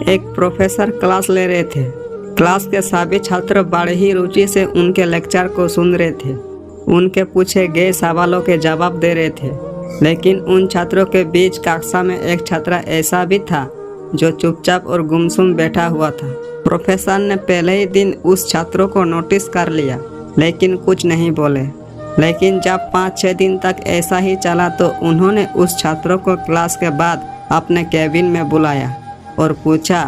एक professor class ले रहे थे। क्लास के सभी छात्र बड़े ही रुचि से उनके लेक्चर को सुन रहे थे। उनके पूछे गए सवालों के जवाब दे रहे थे। लेकिन उन छात्रों के बीच कक्षा में एक छात्र ऐसा भी था जो चुपचाप और गुमसुम बैठा हुआ था। प्रोफेसर ने पहले ही दिन उस छात्रों को नोटिस कर लिया, लेकिन कुछ नहीं बोले। लेकिन जब 5-6 दिन तक ऐसा ही चला तो उन्होंने उस छात्रों को क्लास के बाद अपने कैबिन में बुलाया और पूछा,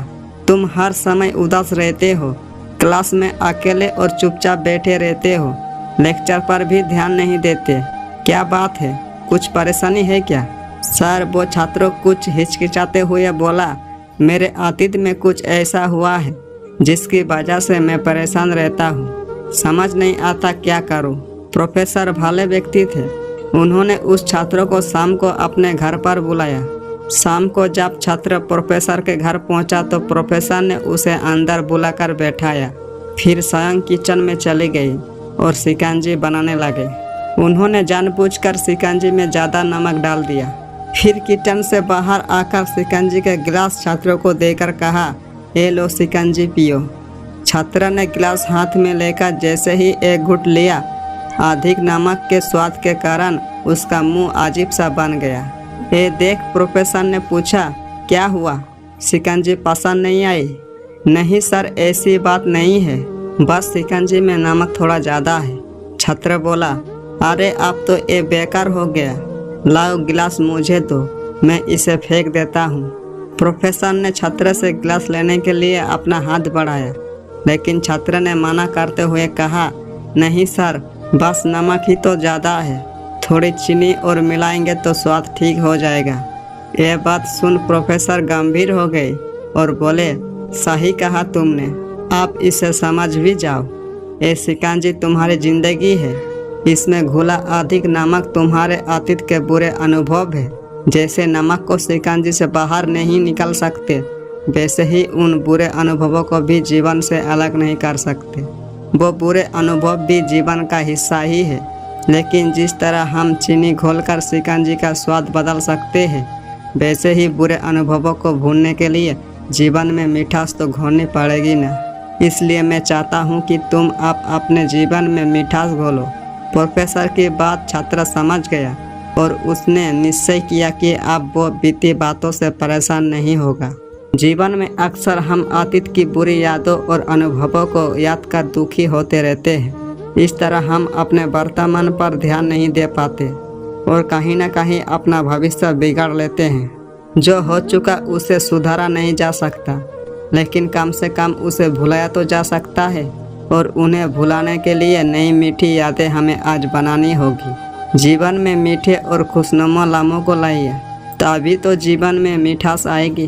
तुम हर समय उदास रहते हो, क्लास में अकेले और चुपचाप बैठे रहते हो, लेक्चर पर भी ध्यान नहीं देते, क्या बात है, कुछ परेशानी है क्या? सर, वो छात्र कुछ हिचकिचाते हुए बोला, मेरे अतीत में कुछ ऐसा हुआ है जिसकी वजह से मैं परेशान रहता हूँ, समझ नहीं आता क्या करूँ। प्रोफेसर भले व्यक्ति थे। उन्होंने उस छात्र को शाम को अपने घर पर बुलाया। शाम को जब छात्र प्रोफेसर के घर पहुंचा तो प्रोफेसर ने उसे अंदर बुलाकर बैठाया। फिर स्वयं किचन में चली गई और शिकंजी बनाने लगे। उन्होंने जानबूझकर शिकंजी में ज़्यादा नमक डाल दिया। फिर किचन से बाहर आकर शिकंजी के गिलास छात्रों को देकर कहा, ये लो शिकंजी पियो। छात्र ने गिलास हाथ में लेकर जैसे ही एक घूंट लिया, अधिक नमक के स्वाद के कारण उसका मुंह अजीब सा बन गया। ये देख प्रोफेसर ने पूछा, क्या हुआ, शिकंजी पसंद नहीं आई? नहीं सर, ऐसी बात नहीं है, बस शिकंजी में नमक थोड़ा ज़्यादा है। छात्र बोला, अरे अब तो ये बेकार हो गया, लाओ गिलास मुझे दो, मैं इसे फेंक देता हूँ। प्रोफेसर ने छात्र से गिलास लेने के लिए अपना हाथ बढ़ाया, लेकिन छात्र ने मना करते हुए कहा, नहीं सर, बस नमक ही तो ज़्यादा है, थोड़ी चीनी और मिलाएंगे तो स्वाद ठीक हो जाएगा। यह बात सुन प्रोफेसर गंभीर हो गए और बोले, सही कहा तुमने, आप इसे समझ भी जाओ। ये शिकंजी तुम्हारी जिंदगी है, इसमें घुला अधिक नमक तुम्हारे अतीत के बुरे अनुभव है। जैसे नमक को शिकंजी से बाहर नहीं निकाल सकते, वैसे ही उन बुरे अनुभवों को भी जीवन से अलग नहीं कर सकते। वो बुरे अनुभव भी जीवन का हिस्सा ही है, लेकिन जिस तरह हम चीनी घोलकर शिकंजी का स्वाद बदल सकते हैं, वैसे ही बुरे अनुभवों को भूलने के लिए जीवन में मिठास तो घोलनी पड़ेगी ना। इसलिए मैं चाहता हूँ कि तुम आप अपने जीवन में मिठास घोलो। प्रोफेसर की बात छात्र समझ गया और उसने निश्चय किया कि अब वो बीती बातों से परेशान नहीं होगा। जीवन में अक्सर हम अतीत की बुरी यादों और अनुभवों को याद कर दुखी होते रहते हैं। इस तरह हम अपने वर्तमान पर ध्यान नहीं दे पाते और कहीं ना कहीं अपना भविष्य बिगाड़ लेते हैं। जो हो चुका उसे सुधारा नहीं जा सकता, लेकिन कम से कम उसे भुलाया तो जा सकता है, और उन्हें भुलाने के लिए नई मीठी यादें हमें आज बनानी होगी। जीवन में मीठे और खुशनुमा लम्हों को लाइए, तभी तो जीवन में मिठास आएगी।